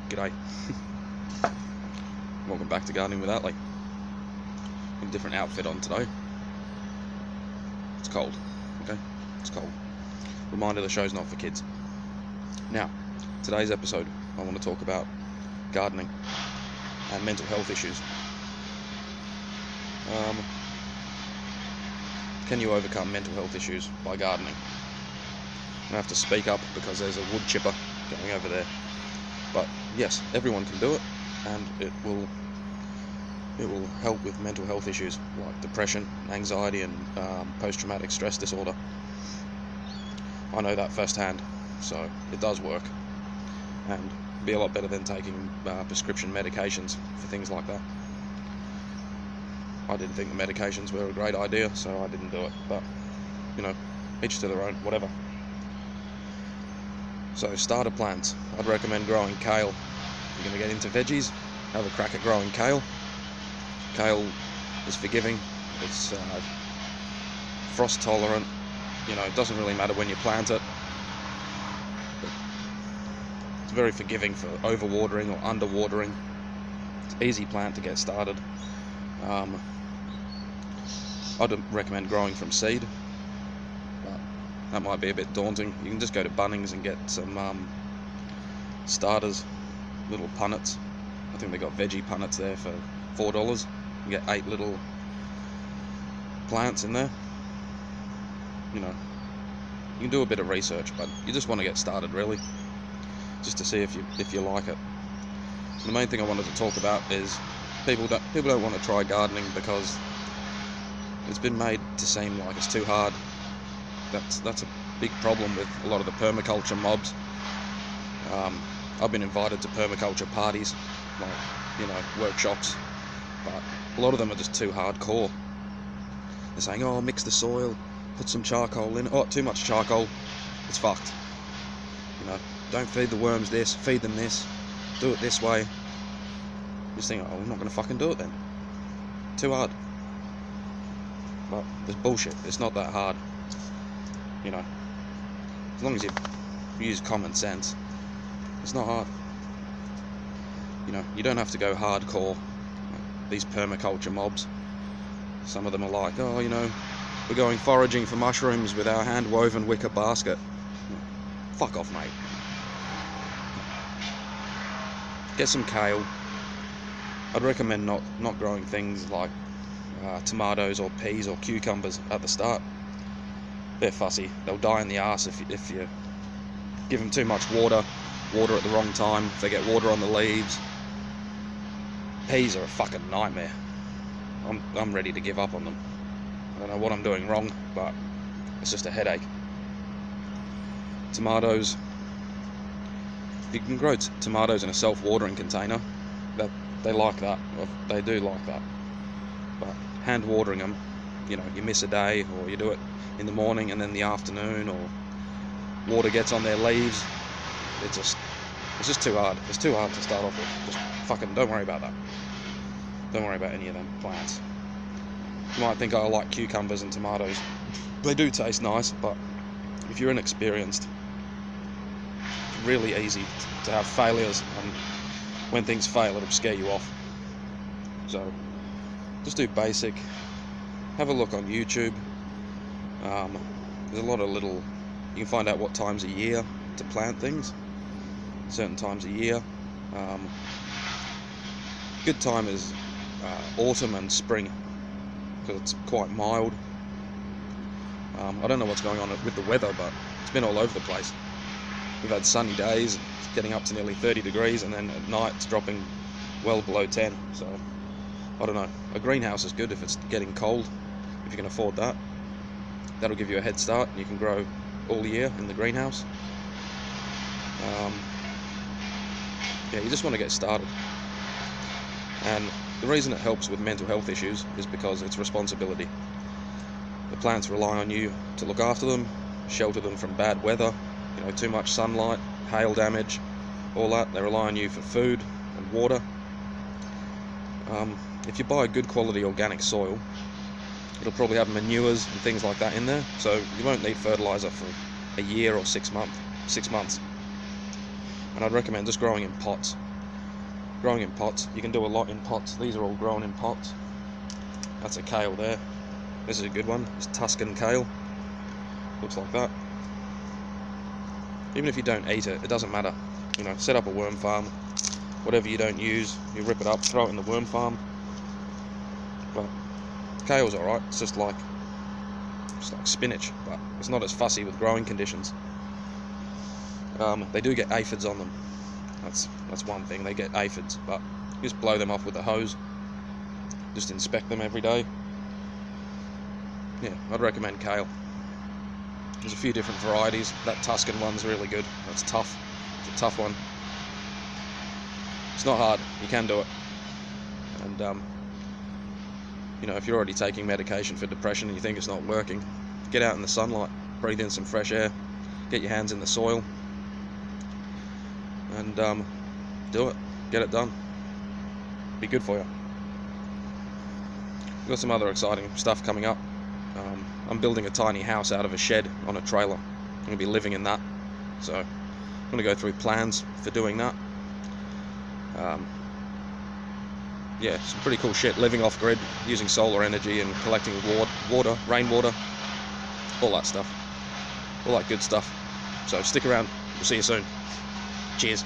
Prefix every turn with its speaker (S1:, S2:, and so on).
S1: G'day. Welcome back to Gardening with Atley. A different outfit on today. It's cold, okay? It's cold. Reminder, the show's not for kids. Now, today's episode, I want to talk about gardening and mental health issues. Can you overcome mental health issues by gardening? I have to speak up because there's a wood chipper going over there. But yes, everyone can do it, and it will help with mental health issues like depression, anxiety, and post-traumatic stress disorder. I know that firsthand, so it does work, and be a lot better than taking prescription medications for things like that. I didn't think the medications were a great idea, so I didn't do it, but you know, each to their own, whatever. So starter plants, I'd recommend growing kale. If you're going to get into veggies, have a crack at growing kale. Kale is forgiving, it's frost tolerant, you know, it doesn't really matter when you plant it. It's very forgiving for overwatering or underwatering. It's an easy plant to get started. I'd recommend growing from seed, but that might be a bit daunting. You can just go to Bunnings and get some starters, little punnets. I think they got veggie punnets there for $4. You get 8 little plants in there. You know, you can do a bit of research, but you just want to get started really, just to see if you like it. And the main thing I wanted to talk about is people don't want to try gardening because it's been made to seem like it's too hard. That's a big problem with a lot of the permaculture mobs. I've been invited to permaculture parties, like, you know, workshops, but a lot of them are just too hardcore. They're saying, oh, mix the soil, put some charcoal in it. Oh, too much charcoal, it's fucked. You know, don't feed the worms this, feed them this, do it this way. Just think, oh, I'm not going to fucking do it then. Too hard. But it's bullshit. It's not that hard. You know, as long as you use common sense, it's not hard. You know, you don't have to go hardcore. These permaculture mobs, some of them are like, oh, you know, we're going foraging for mushrooms with our hand-woven wicker basket. Fuck off, mate. Get some kale. I'd recommend not growing things like tomatoes or peas or cucumbers at the start. They're fussy. They'll die in the arse if you give them too much water at the wrong time, if they get water on the leaves. Peas are a fucking nightmare. I'm ready to give up on them. I don't know what I'm doing wrong, but it's just a headache. Tomatoes. If you can grow tomatoes in a self-watering container, they like that. They do like that. But hand watering them, you know, you miss a day, or you do it in the morning and then the afternoon, or water gets on their leaves. It's just too hard. It's too hard to start off with. Just fucking don't worry about that. Don't worry about any of them plants. You might think, I like cucumbers and tomatoes. They do taste nice, but if you're inexperienced, it's really easy to have failures, and when things fail, it'll scare you off. So just do basic. Have a look on YouTube. There's a lot of little, you can find out what times a year to plant things, certain times a year. Good time is autumn and spring, because it's quite mild. I don't know what's going on with the weather, but it's been all over the place. We've had sunny days, it's getting up to nearly 30 degrees, and then at night it's dropping well below 10. So I don't know. A greenhouse is good if it's getting cold, if you can afford that. That'll give you a head start, and you can grow all year in the greenhouse. Yeah, you just want to get started. And the reason it helps with mental health issues is because it's responsibility. The plants rely on you to look after them, shelter them from bad weather, you know, too much sunlight, hail damage, all that. They rely on you for food and water. If you buy good quality organic soil, it'll probably have manures and things like that in there, so you won't need fertilizer for a year or 6 months. and I'd recommend just growing in pots. Growing in pots, you can do a lot in pots. These are all grown in pots. That's a kale there. This is a good one. It's Tuscan kale. Looks like that. Even if you don't eat it, it doesn't matter. You know, set up a worm farm. Whatever you don't use, you rip it up, throw it in the worm farm. But kale's alright. It's just like spinach, but it's not as fussy with growing conditions. They do get aphids on them. That's one thing. They get aphids, but you just blow them off with a hose. Just inspect them every day. Yeah, I'd recommend kale. There's a few different varieties. That Tuscan one's really good. That's tough. It's a tough one. It's not hard. You can do it. And you know, if you're already taking medication for depression and you think it's not working, get out in the sunlight, breathe in some fresh air, get your hands in the soil, and do it. Get it done. Be good for you. We've got some other exciting stuff coming up. I'm building a tiny house out of a shed on a trailer. I'm going to be living in that. So I'm going to go through plans for doing that. Yeah, some pretty cool shit. Living off grid, using solar energy and collecting water, rainwater, all that stuff. All that good stuff. So stick around. We'll see you soon. Cheers.